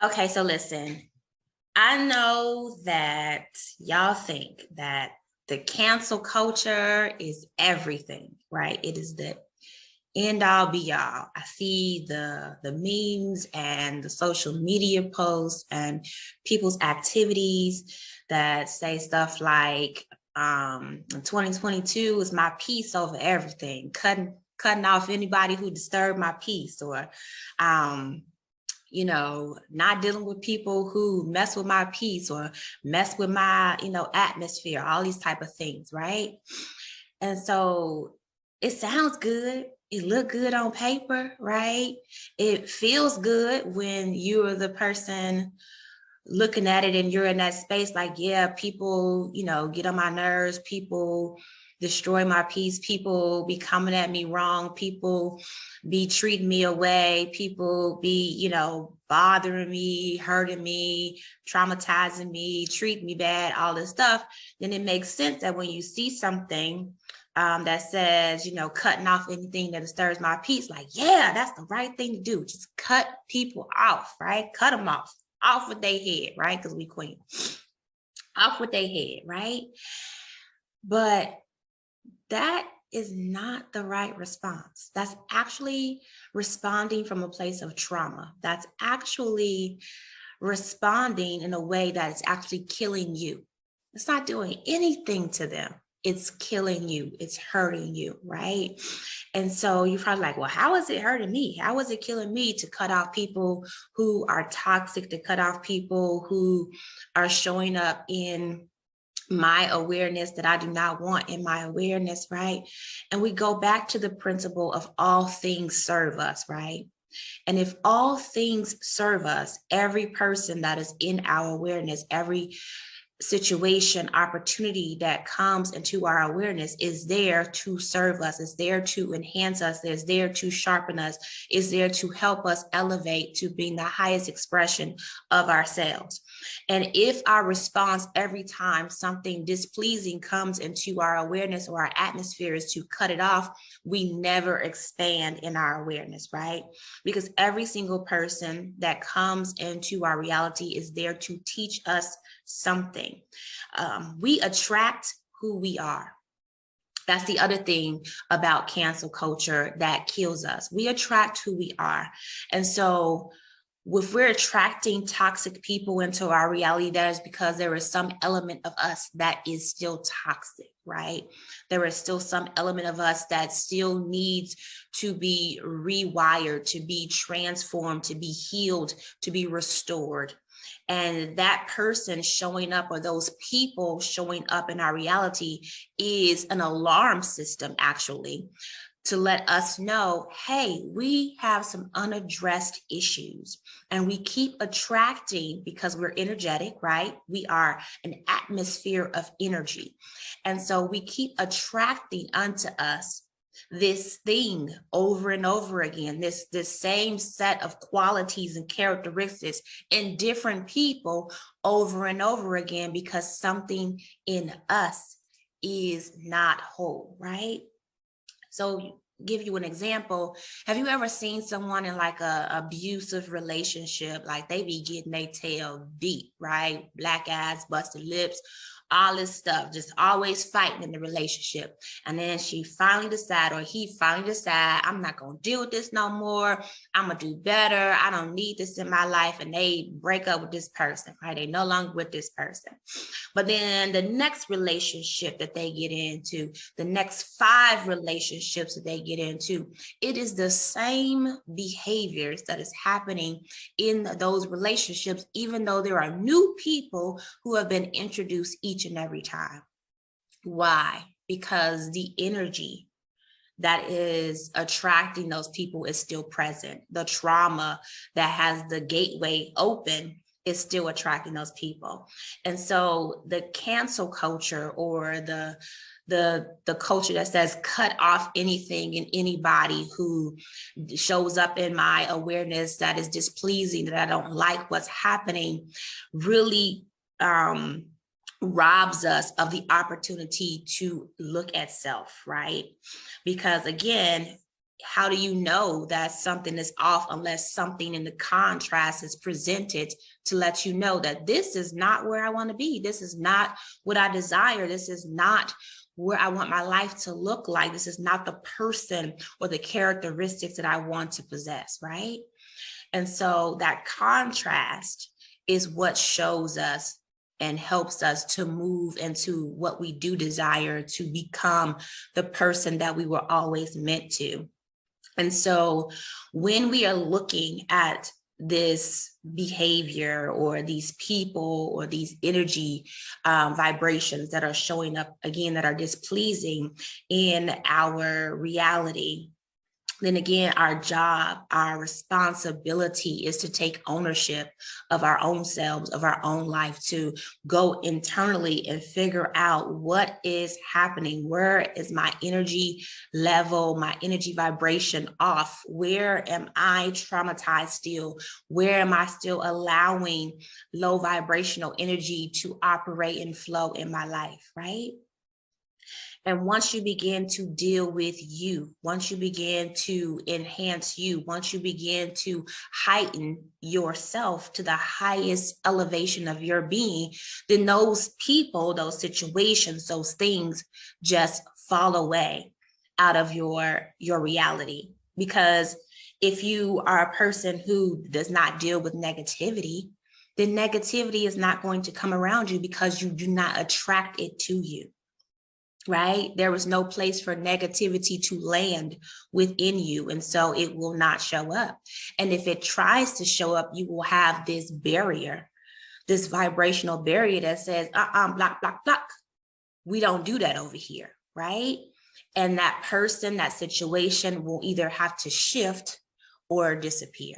Okay, so listen, I know that y'all think that the cancel culture is everything, right? It is the end all be all. I see the memes and the social media posts and people's activities that say stuff like 2022 is my peace over everything, cutting off anybody who disturbed my peace, or um not dealing with people who mess with my peace or mess with my, atmosphere, all these type of things, right? And so it sounds good. It look good on paper, right? It feels good when you're the person looking at it and you're in that space like, yeah, people, get on my nerves, people destroy my peace, people be coming at me wrong, people be treating me away, people be, bothering me, hurting me, traumatizing me, treat me bad, all this stuff. Then it makes sense that when you see something that says, cutting off anything that disturbs my peace, like, yeah, that's the right thing to do. Just cut people off, right? Cut them off with their head, right? Because we queen. Off with their head, right? But that is not the right response. That's actually responding from a place of trauma. That's actually responding in a way that is actually killing you. It's not doing anything to them. It's killing you. It's hurting you, right? And so you're probably like, well, how is it hurting me? How is it killing me to cut off people who are toxic, to cut off people who are showing up in my awareness that I do not want in my awareness, right? And we go back to the principle of all things serve us, right? And if all things serve us, every person that is in our awareness, every situation, opportunity that comes into our awareness is there to serve us, is there to enhance us, is there to sharpen us, is there to help us elevate to being the highest expression of ourselves. And if our response every time something displeasing comes into our awareness or our atmosphere is to cut it off, we never expand in our awareness, right? Because every single person that comes into our reality is there to teach us something. We attract who we are. That's the other thing about cancel culture that kills us. We attract who we are. And so if we're attracting toxic people into our reality, that is because there is some element of us that is still toxic, right? There is still some element of us that still needs to be rewired, to be transformed, to be healed, to be restored. And that person showing up, or those people showing up in our reality, is an alarm system, actually, to let us know, hey, we have some unaddressed issues, and we keep attracting because we're energetic, right? We are an atmosphere of energy. And so we keep attracting unto us this thing over and over again, this same set of qualities and characteristics in different people over and over again, because something in us is not whole, right? So give you an example. Have you ever seen someone in like a abusive relationship, like they be getting their tail beat, right? Black eyes, busted lips, all this stuff, just always fighting in the relationship. And then she finally decide, or he finally decide, I'm not going to deal with this no more. I'm going to do better. I don't need this in my life. And they break up with this person, right? They no longer with this person. But then the next relationship that they get into, the next 5 relationships that they get into, it is the same behaviors that is happening in those relationships, even though there are new people who have been introduced each and every time. Why? Because the energy that is attracting those people is still present. The trauma that has the gateway open is still attracting those people. And so the cancel culture, or the culture that says cut off anything and anybody who shows up in my awareness that is displeasing, that I don't like what's happening, really robs us of the opportunity to look at self, right? Because again, how do you know that something is off unless something in the contrast is presented to let you know that this is not where I want to be. This is not what I desire. This is not where I want my life to look like. This is not the person or the characteristics that I want to possess, right? And so that contrast is what shows us and helps us to move into what we do desire, to become the person that we were always meant to. And so when we are looking at this behavior or these people or these energy vibrations that are showing up again, that are displeasing in our reality, then again, our job, our responsibility is to take ownership of our own selves, of our own life, to go internally and figure out what is happening. Where is my energy level, my energy vibration off? Where am I traumatized still? Where am I still allowing low vibrational energy to operate and flow in my life, right? And once you begin to deal with you, once you begin to enhance you, once you begin to heighten yourself to the highest elevation of your being, then those people, those situations, those things just fall away out of your reality. Because if you are a person who does not deal with negativity, then negativity is not going to come around you because you do not attract it to you. Right? There was no place for negativity to land within you. And so it will not show up. And if it tries to show up, you will have this barrier, this vibrational barrier that says, block, block, block. We don't do that over here. Right? And that person, that situation will either have to shift or disappear.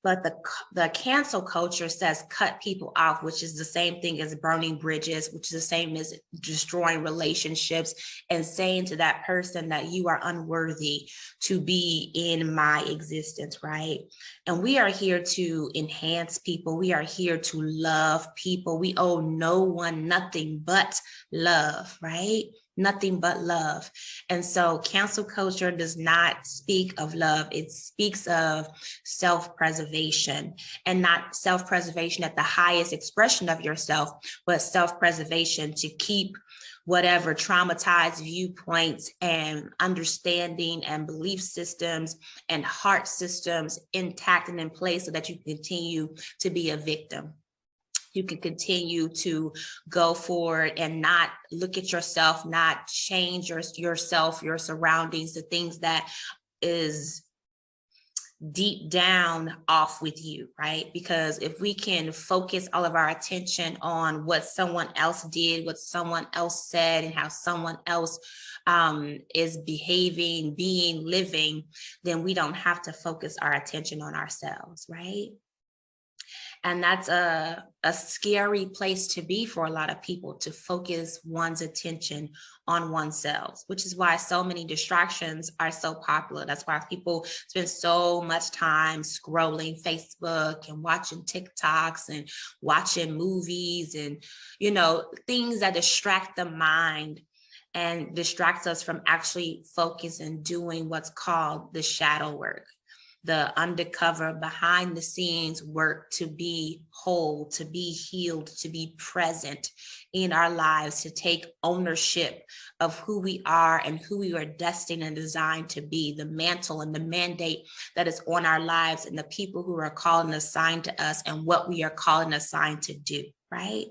But the cancel culture says cut people off, which is the same thing as burning bridges, which is the same as destroying relationships and saying to that person that you are unworthy to be in my existence, right? And we are here to enhance people. We are here to love people. We owe no one nothing but love, right? Nothing but love. And so cancel culture does not speak of love. It speaks of self-preservation, and not self-preservation at the highest expression of yourself, but self-preservation to keep whatever traumatized viewpoints and understanding and belief systems and heart systems intact and in place so that you continue to be a victim. You can continue to go forward and not look at yourself, not change yourself, your surroundings, the things that is deep down off with you, right? Because if we can focus all of our attention on what someone else did, what someone else said, and how someone else is behaving, being, living, then we don't have to focus our attention on ourselves, right? And that's a scary place to be for a lot of people, to focus one's attention on oneself, which is why so many distractions are so popular. That's why people spend so much time scrolling Facebook and watching TikToks and watching movies and, you know, things that distract the mind and distracts us from actually focusing and doing what's called the shadow work, the undercover, behind the scenes work to be whole, to be healed, to be present in our lives, to take ownership of who we are and who we are destined and designed to be, the mantle and the mandate that is on our lives, and the people who are called and assigned to us, and what we are called and assigned to do, right?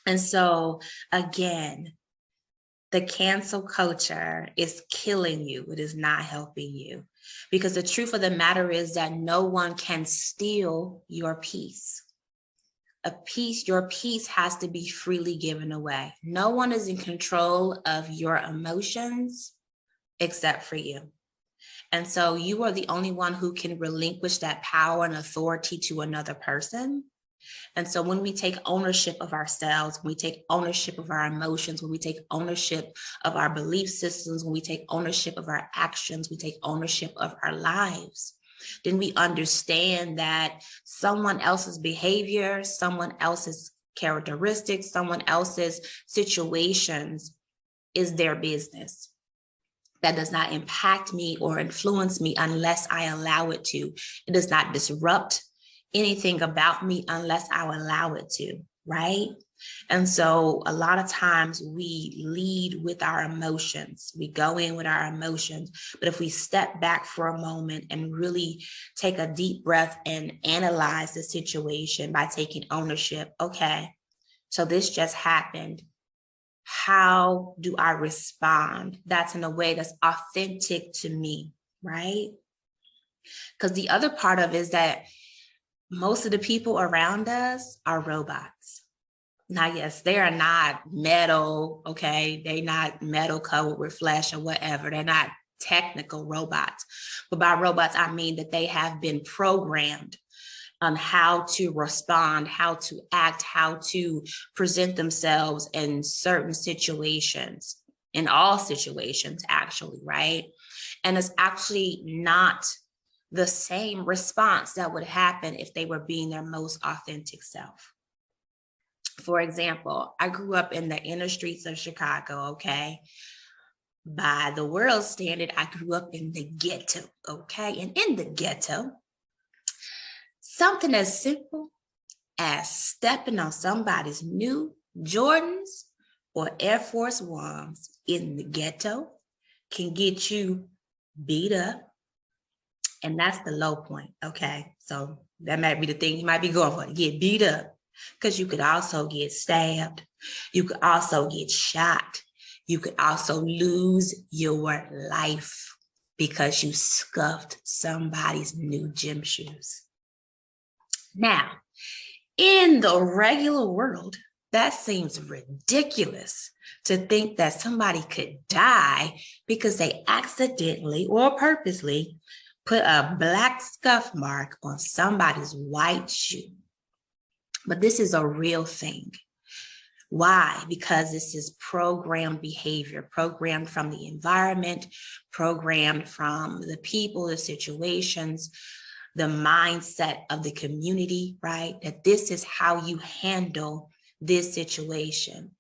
And so again, the cancel culture is killing you. It is not helping you. Because the truth of the matter is that no one can steal your peace. Your peace has to be freely given away. No one is in control of your emotions except for you. And so you are the only one who can relinquish that power and authority to another person. And so when we take ownership of ourselves, when we take ownership of our emotions, when we take ownership of our belief systems, when we take ownership of our actions, we take ownership of our lives, then we understand that someone else's behavior, someone else's characteristics, someone else's situations is their business. that does not impact me or influence me unless I allow it to. It does not disrupt anything about me unless I allow it to, right? And so a lot of times we lead with our emotions. We go in with our emotions. But if we step back for a moment and really take a deep breath and analyze the situation by taking ownership, okay, so this just happened. How do I respond? That's in a way that's authentic to me, right? Because the other part of it is that most of the people around us are robots. Now, yes, they are not metal, okay? They're not metal covered with flesh or whatever. They're not technical robots. But by robots, I mean that they have been programmed on how to respond, how to act, how to present themselves in certain situations, in all situations, actually, right? And it's actually not the same response that would happen if they were being their most authentic self. For example, I grew up in the inner streets of Chicago, okay? By the world standard, I grew up in the ghetto, okay? And in the ghetto, something as simple as stepping on somebody's new Jordans or Air Force Ones in the ghetto can get you beat up. And that's the low point, okay? So that might be the thing you might be going for, to get beat up. Because you could also get stabbed. You could also get shot. You could also lose your life because you scuffed somebody's new gym shoes. Now, in the regular world, that seems ridiculous to think that somebody could die because they accidentally or purposely put a black scuff mark on somebody's white shoe. But this is a real thing. Why? Because this is programmed behavior, programmed from the environment, programmed from the people, the situations, the mindset of the community, right? That this is how you handle this situation.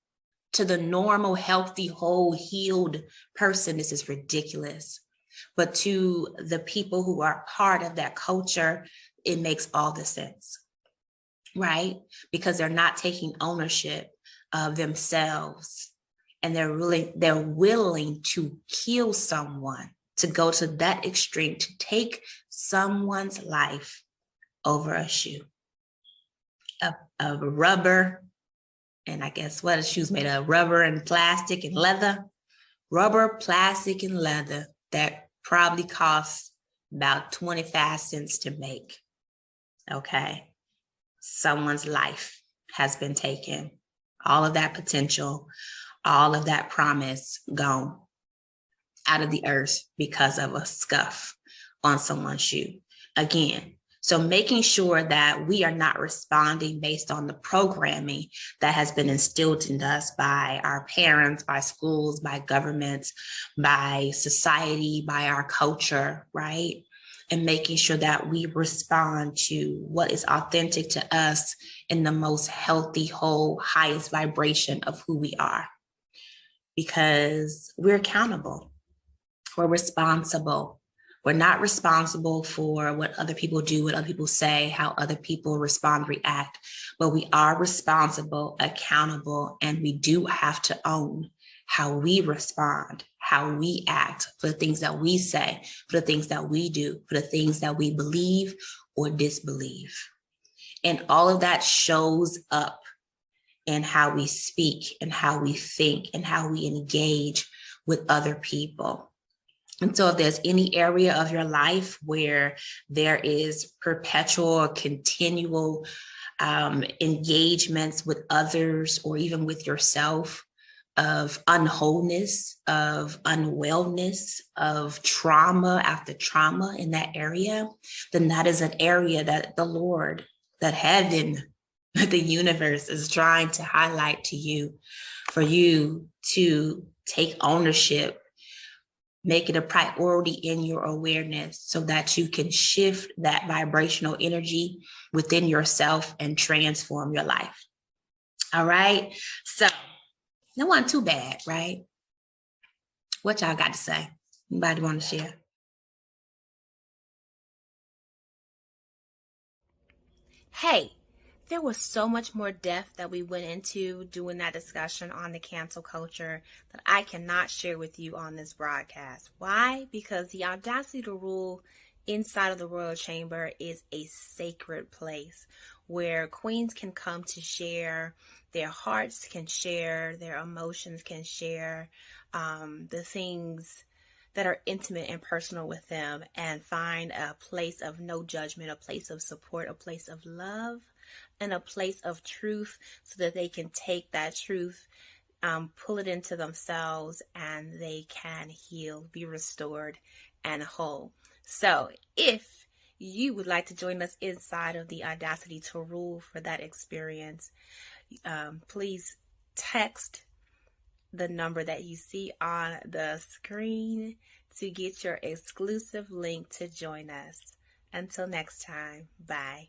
To the normal, healthy, whole, healed person, this is ridiculous. But to the people who are part of that culture, it makes all the sense. Right? Because they're not taking ownership of themselves, and they're willing to kill someone, to go to that extreme, to take someone's life over a shoe, a rubber, and I guess what a shoe's made of, rubber and plastic and leather, rubber, plastic, and leather that probably costs about 25 cents to make. Okay. Someone's life has been taken. All of that potential, all of that promise gone out of the earth because of a scuff on someone's shoe. Again, so making sure that we are not responding based on the programming that has been instilled in us by our parents, by schools, by governments, by society, by our culture, right? And making sure that we respond to what is authentic to us in the most healthy, whole, highest vibration of who we are. Because we're accountable, we're responsible. We're not responsible for what other people do, what other people say, how other people respond, react, but we are responsible, accountable, and we do have to own how we respond, how we act, for the things that we say, for the things that we do, for the things that we believe or disbelieve. And all of that shows up in how we speak and how we think and how we engage with other people. And so if there's any area of your life where there is perpetual or continual engagements with others or even with yourself, of unwholeness, of unwellness, of trauma after trauma in that area, then that is an area that the Lord, that heaven, the universe is trying to highlight to you, for you to take ownership, make it a priority in your awareness so that you can shift that vibrational energy within yourself and transform your life. All right. So no one too bad, right? What y'all got to say? Anybody want to share? Hey, there was so much more depth that we went into doing that discussion on the cancel culture that I cannot share with you on this broadcast. Why? Because the Audacity to Rule inside of the Royal Chamber is a sacred place where queens can come to share their hearts, can share their emotions, can share the things that are intimate and personal with them, and find a place of no judgment, a place of support, a place of love, and a place of truth, so that they can take that truth, pull it into themselves, and they can heal, be restored, and whole. So if you would like to join us inside of the Audacity to Rule for that experience, please text the number that you see on the screen to get your exclusive link to join us. Until next time, bye.